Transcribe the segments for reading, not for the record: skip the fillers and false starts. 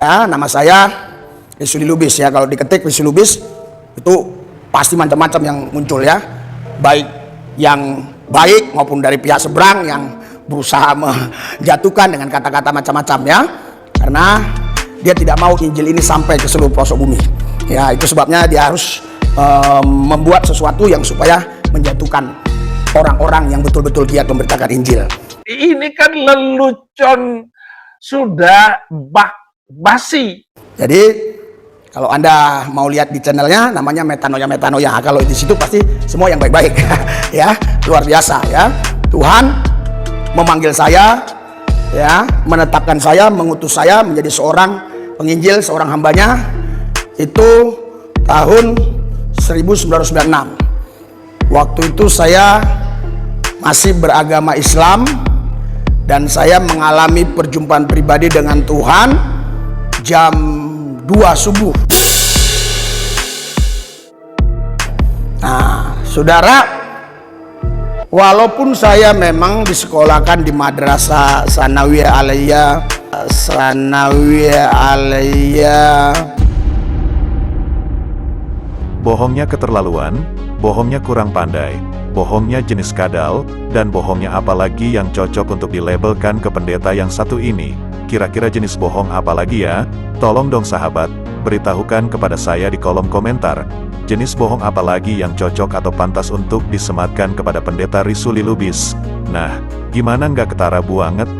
Ya, nama saya Risuli Lubis ya. Kalau diketik Risuli Lubis itu pasti macam-macam yang muncul ya. Baik yang baik maupun dari pihak seberang yang berusaha menjatuhkan dengan kata-kata macam-macam ya. Karena dia tidak mau Injil ini sampai ke seluruh pelosok bumi. Ya, itu sebabnya dia harus membuat sesuatu yang supaya menjatuhkan orang-orang yang betul-betul giat memberitakan Injil. Ini kan lelucon sudah basi. Jadi kalau Anda mau lihat di channelnya namanya Metanoia. Kalau di situ pasti semua yang baik-baik ya, luar biasa ya. Tuhan memanggil saya ya, menetapkan saya, mengutus saya menjadi seorang penginjil, seorang hambanya itu tahun 1996. Waktu itu saya masih beragama Islam dan saya mengalami perjumpaan pribadi dengan Tuhan jam 2 subuh. Nah, saudara, walaupun saya memang disekolahkan di Madrasah Sanawiyah Aliyah, bohongnya keterlaluan, bohongnya kurang pandai, bohongnya jenis kadal, dan bohongnya apalagi yang cocok untuk dilabelkan ke pendeta yang satu ini. Kira-kira jenis bohong apa lagi ya? Tolong dong sahabat, beritahukan kepada saya di kolom komentar. Jenis bohong apa lagi yang cocok atau pantas untuk disematkan kepada pendeta Risuli Lubis? Nah, gimana nggak ketara banget?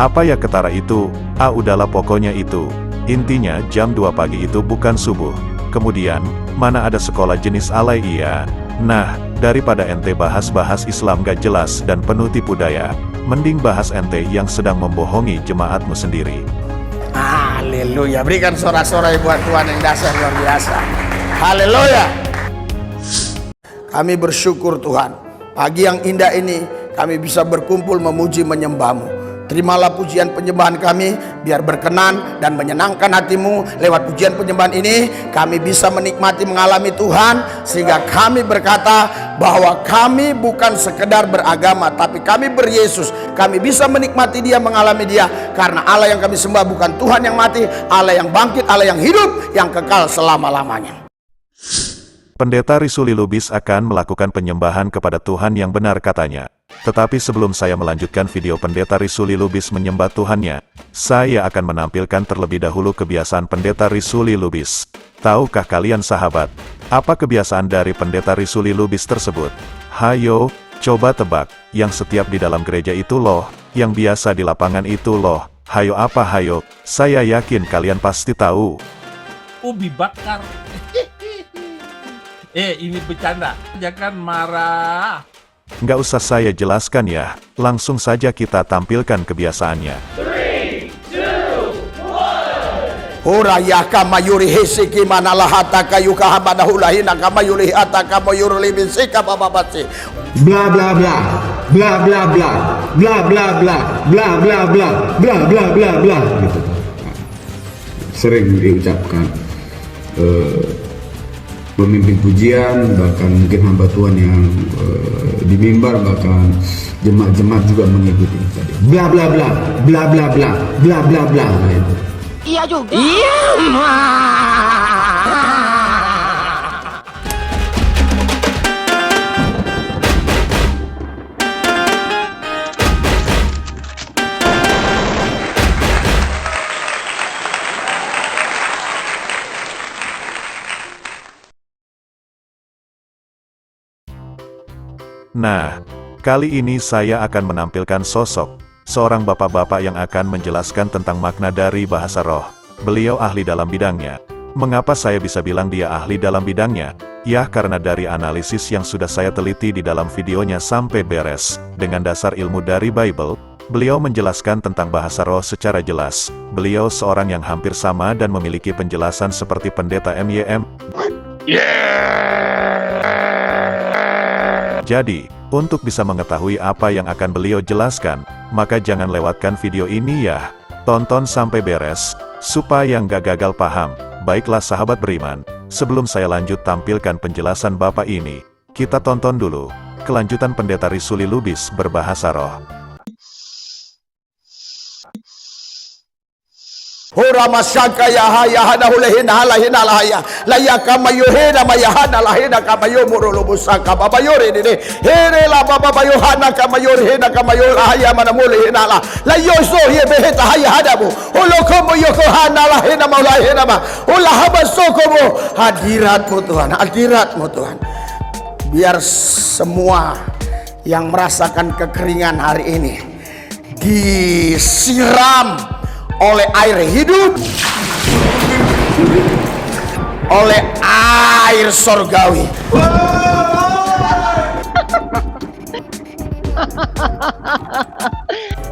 Apa ya ketara itu? Udahlah pokoknya itu. Intinya jam 2 pagi itu bukan subuh. Kemudian, mana ada sekolah jenis alay iya? Nah, daripada ente bahas-bahas Islam gak jelas dan penuh tipu daya, mending bahas ente yang sedang membohongi jemaatmu sendiri. Haleluya, berikan sorak-sorai buat Tuhan yang dasar luar biasa. Haleluya. Kami bersyukur Tuhan, pagi yang indah ini kami bisa berkumpul memuji menyembah-Mu. Terimalah pujian penyembahan kami, biar berkenan dan menyenangkan hati-Mu. Lewat pujian penyembahan ini, kami bisa menikmati mengalami Tuhan, sehingga kami berkata bahwa kami bukan sekedar beragama, tapi kami berYesus. Kami bisa menikmati Dia, mengalami Dia, karena Allah yang kami sembah bukan Tuhan yang mati, Allah yang bangkit, Allah yang hidup, yang kekal selama-lamanya. Pendeta Risuli Lubis akan melakukan penyembahan kepada Tuhan yang benar katanya. Tetapi sebelum saya melanjutkan video pendeta Risuli Lubis menyembah Tuhannya, saya akan menampilkan terlebih dahulu kebiasaan pendeta Risuli Lubis. Tahukah kalian sahabat, apa kebiasaan dari pendeta Risuli Lubis tersebut? Hayo, coba tebak, yang setiap di dalam gereja itu loh, yang biasa di lapangan itu loh. Hayo apa hayo, saya yakin kalian pasti tahu. Ubi bakar. Ini bercanda, jangan marah. Nggak usah saya jelaskan ya, langsung saja kita tampilkan kebiasaannya. 3, 2, 1. Urayaka mayuri hisiki manalahataka yukahabadahulahina kama yuri ataka mayuri bisika bababati. Bla bla bla, bla bla bla, bla bla bla, bla bla bla, bla bla bla bla, gitu. Sering diucapkan pemimpin pujian, bahkan mungkin hamba Tuhan yang di mimbar, bahkan jemaat-jemaat juga mengikuti tadi. Bla bla bla, bla bla bla, bla bla bla. Iya juga. Iya. Nah, kali ini saya akan menampilkan sosok seorang bapak-bapak yang akan menjelaskan tentang makna dari bahasa roh. Beliau ahli dalam bidangnya. Mengapa saya bisa bilang dia ahli dalam bidangnya? Ya karena dari analisis yang sudah saya teliti di dalam videonya sampai beres. Dengan dasar ilmu dari Bible, beliau menjelaskan tentang bahasa roh secara jelas. Beliau seorang yang hampir sama dan memiliki penjelasan seperti pendeta MYM. Jadi, untuk bisa mengetahui apa yang akan beliau jelaskan, maka jangan lewatkan video ini ya. Tonton sampai beres, supaya nggak gagal paham. Baiklah sahabat beriman, sebelum saya lanjut tampilkan penjelasan Bapak ini, kita tonton dulu kelanjutan pendeta Risuli Lubis berbahasa roh. Ora masaka ya haya hada hulehina halahina lahaya laya kama yohena mayahana lahina kama yomoro lobusaka baba yore dede here la baba yohana kama yorehena kama yorahaya mana mulehina la la yoso ye beheta haya hadabu ulo komo yokohana lahina maulahina ma ulah habasokomo hadiratmu Tuhan, hadiratmu Tuhan. Biar semua yang merasakan kekeringan hari ini disiram oleh air hidup, oleh air sorgawi.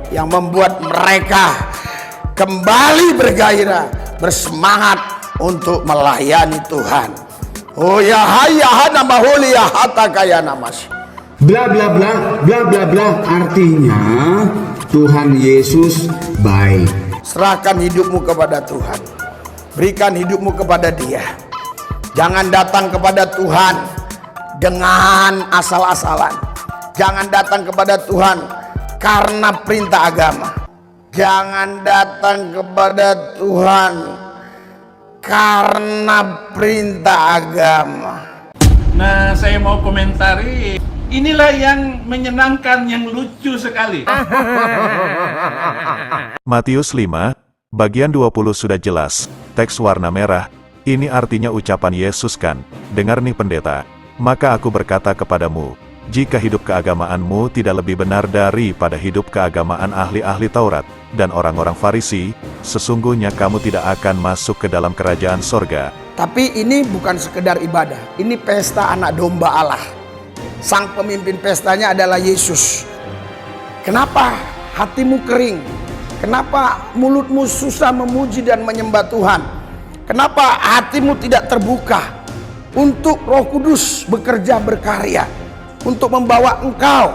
Yang membuat mereka kembali bergairah, bersemangat untuk melayani Tuhan. Oh ya hayahana mahuli ya hata kaya namas. Bla bla bla bla bla bla, artinya Tuhan Yesus baik. Serahkan hidupmu kepada Tuhan, berikan hidupmu kepada Dia. Jangan datang kepada Tuhan dengan asal-asalan. Jangan datang kepada Tuhan karena perintah agama. Jangan datang kepada Tuhan karena perintah agama. Nah, saya mau komentari. Inilah yang menyenangkan, yang lucu sekali. Matius 5, bagian 20 sudah jelas, teks warna merah, ini artinya ucapan Yesus kan, dengar nih pendeta, maka aku berkata kepadamu, jika hidup keagamaanmu tidak lebih benar daripada hidup keagamaan ahli-ahli Taurat, dan orang-orang Farisi, sesungguhnya kamu tidak akan masuk ke dalam kerajaan sorga. Tapi ini bukan sekedar ibadah, ini pesta anak domba Allah. Sang pemimpin pestanya adalah Yesus. Kenapa hatimu kering? Kenapa mulutmu susah memuji dan menyembah Tuhan? Kenapa hatimu tidak terbuka untuk Roh Kudus bekerja berkarya, untuk membawa engkau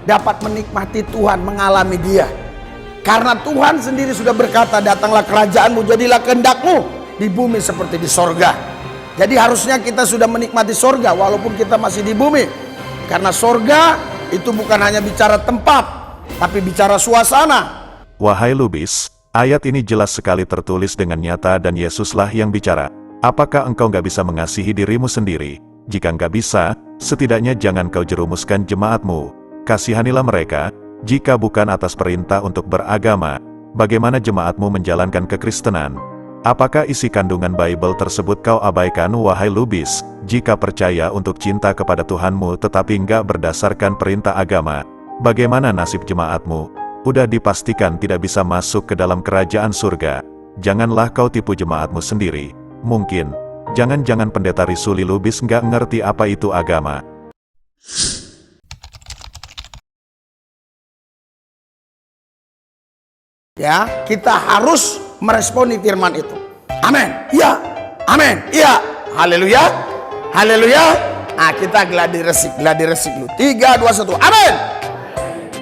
dapat menikmati Tuhan, mengalami Dia? Karena Tuhan sendiri sudah berkata, datanglah kerajaanmu, jadilah kehendakmu di bumi seperti di sorga. Jadi harusnya kita sudah menikmati sorga walaupun kita masih di bumi. Karena sorga itu bukan hanya bicara tempat, tapi bicara suasana. Wahai Lubis, ayat ini jelas sekali tertulis dengan nyata dan Yesuslah yang bicara. Apakah engkau nggak bisa mengasihi dirimu sendiri? Jika nggak bisa, setidaknya jangan kau jerumuskan jemaatmu. Kasihanilah mereka, jika bukan atas perintah untuk beragama. Bagaimana jemaatmu menjalankan kekristenan? Apakah isi kandungan Bible tersebut kau abaikan wahai Lubis? Jika percaya untuk cinta kepada Tuhanmu tetapi nggak berdasarkan perintah agama, bagaimana nasib jemaatmu? Udah dipastikan tidak bisa masuk ke dalam kerajaan surga. Janganlah kau tipu jemaatmu sendiri. Mungkin, jangan-jangan pendeta Risuli Lubis nggak ngerti apa itu agama. Ya, kita harus meresponi firman itu. Amin. Iya. Amin. Iya. Haleluya. Haleluya. Nah, kita gladi resik dulu. 3, 2, 1. Amin.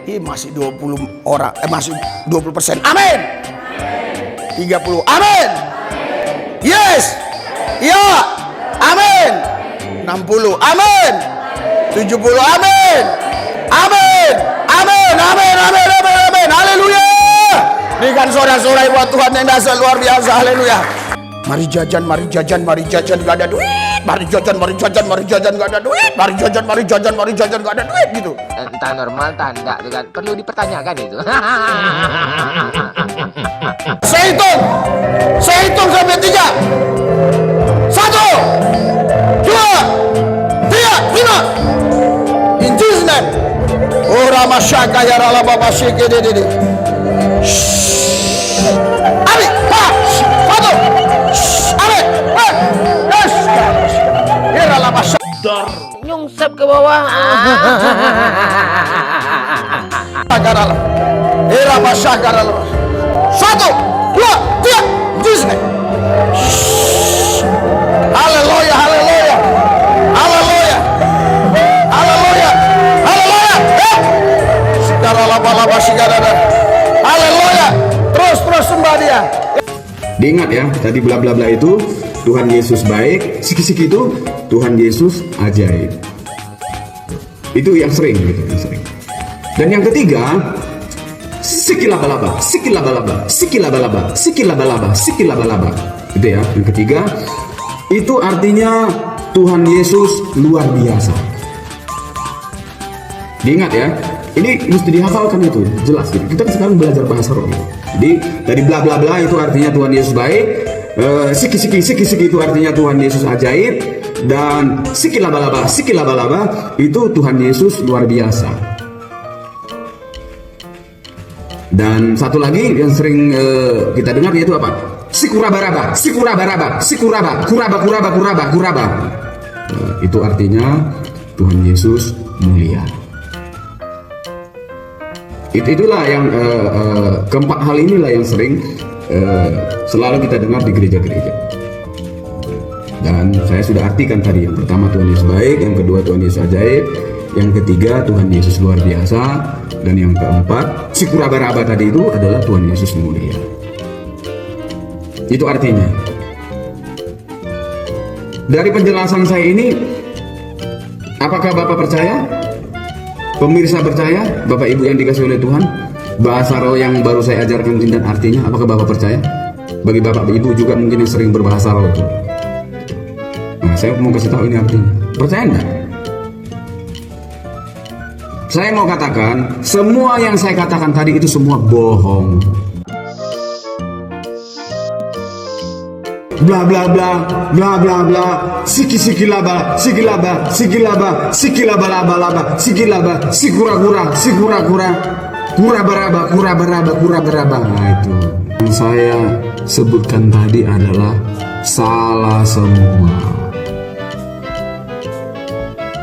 Ih, masih 20 orang. Masih 20%. Amin. 30. Amin. Yes. Iya. Amin. 60. Amin. 70. Amin. Amin. Amin. Amin. Amin. Amin. Amin. Haleluya. Berikan sorak-sorai buat Tuhan yang dasar luar biasa. Haleluya. Mari jajan, mari jajan, mari jajan, gak ada duit. Mari jajan, mari jajan, mari jajan, gak ada duit. Mari jajan, mari jajan, mari jajan, gak ada duit gitu. Entah normal, entah enggak, itu kan perlu dipertanyakan itu. Saya hitung sampai 3. 1, 2, 3, 5. In Jesus name. Oh Ramashaka ya Rala Baba Sheke Dede. Abi, pa, foto. Abi, yes. Ya Rala Baba. Nyungsep ke bawah. Agarala. Era Bashagarala. 1, 2, 3. Jesus name. Haleluya, haleluya. Haleluya. Haleluya. Haleluya. Sekarang laba-laba sigara. Haleluya. Terus sembah Dia. Diingat ya, tadi bla bla bla itu Tuhan Yesus baik, siki-siki itu Tuhan Yesus ajaib. Itu yang sering gitu, yang sering. Dan yang ketiga, sikilabalaba, sikilabalaba, sikilabalaba, sikilabalaba, sikilabalaba. Itu ya. Yang ketiga, itu artinya Tuhan Yesus luar biasa. Diingat ya, ini mesti dihafalkan itu, jelas gitu. Kita sekarang belajar bahasa roh. Jadi dari bla bla bla itu artinya Tuhan Yesus baik, siki itu artinya Tuhan Yesus ajaib, dan sikilabalaba itu Tuhan Yesus luar biasa. Dan satu lagi yang sering kita dengar yaitu apa? Sikurabaraba, sikurabaraba, sikuraba, kuraba. Itu artinya Tuhan Yesus mulia. Itulah yang keempat hal inilah yang sering selalu kita dengar di gereja-gereja. Dan saya sudah artikan tadi, yang pertama Tuhan Yesus baik, yang kedua Tuhan Yesus ajaib, yang ketiga Tuhan Yesus luar biasa, dan yang keempat sikurabaraba tadi itu adalah Tuhan Yesus mulia. Itu artinya. Dari penjelasan saya ini, apakah Bapak percaya? Pemirsa percaya? Bapak Ibu yang dikasihi oleh Tuhan, bahasa roh yang baru saya ajarkan dan artinya, apakah Bapak percaya? Bagi Bapak Ibu juga mungkin yang sering berbahasa roh itu. Nah, saya mau kasih tahu ini artinya. Percaya enggak? Saya mau katakan, semua yang saya katakan tadi itu semua bohong. Bla bla bla, bla bla bla, sikilaba, sikilaba, sikura-kura, kura-baraba. Nah itu yang saya sebutkan tadi adalah salah semua.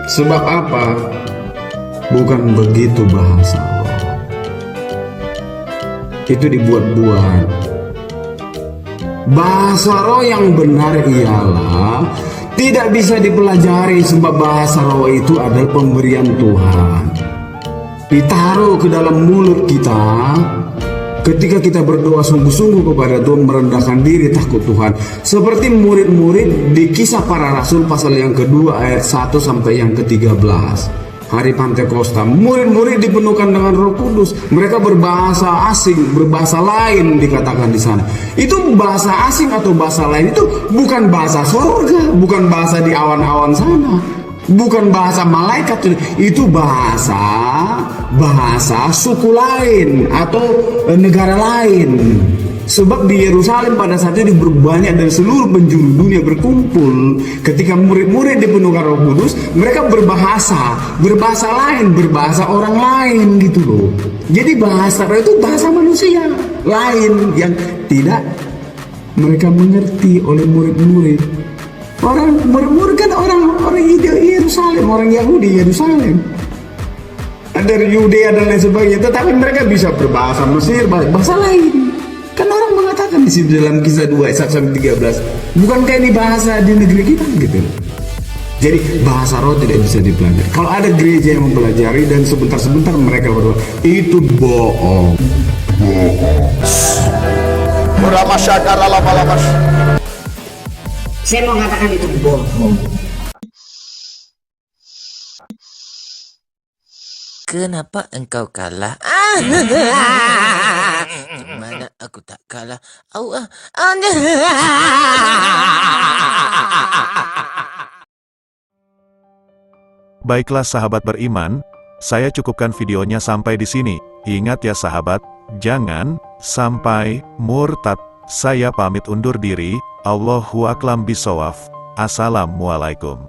Sebab apa? Bukan begitu bahasa roh. Itu dibuat-buat. Bahasa roh yang benar ialah tidak bisa dipelajari, sebab bahasa roh itu adalah pemberian Tuhan. Ditaruh ke dalam mulut kita ketika kita berdoa sungguh-sungguh kepada Tuhan, merendahkan diri, takut Tuhan. Seperti murid-murid di Kisah Para Rasul pasal yang kedua ayat 1 sampai yang ke-13. Hari Pantekosta, murid-murid dipenuhkan dengan Roh Kudus. Mereka berbahasa asing, berbahasa lain dikatakan di sana. Itu bahasa asing atau bahasa lain itu bukan bahasa surga, bukan bahasa di awan-awan sana, bukan bahasa malaikat. Itu bahasa suku lain atau negara lain. Sebab di Yerusalem pada saat itu berbanyak dari seluruh penjuru dunia berkumpul. Ketika murid-murid dipenuhkan Roh Kudus, mereka berbahasa lain, berbahasa orang lain gitu loh. Jadi bahasa itu bahasa manusia lain yang tidak mereka mengerti oleh murid-murid. Orang murid-murid kan orang Yerusalem, orang Yahudi Yerusalem. Dari Yudea dan lain sebagainya, tetapi mereka bisa berbahasa Mesir, bahasa lain. Kan orang mengatakan di situ dalam Kisah 2 ayat 1 sampai 13, bukankah ini bahasa di negeri kita gitu. Jadi bahasa roh tidak bisa dipelajari. Kalau ada gereja yang mempelajari dan sebentar-sebentar mereka berdoa, itu bohong. Saya mau mengatakan itu bohong. Kenapa engkau kalah? Mana aku tak kalah? Baiklah sahabat beriman, saya cukupkan videonya sampai di sini. Ingat ya sahabat, jangan sampai murtad. Saya pamit undur diri. Allahu a'lam bishawab. Assalamualaikum.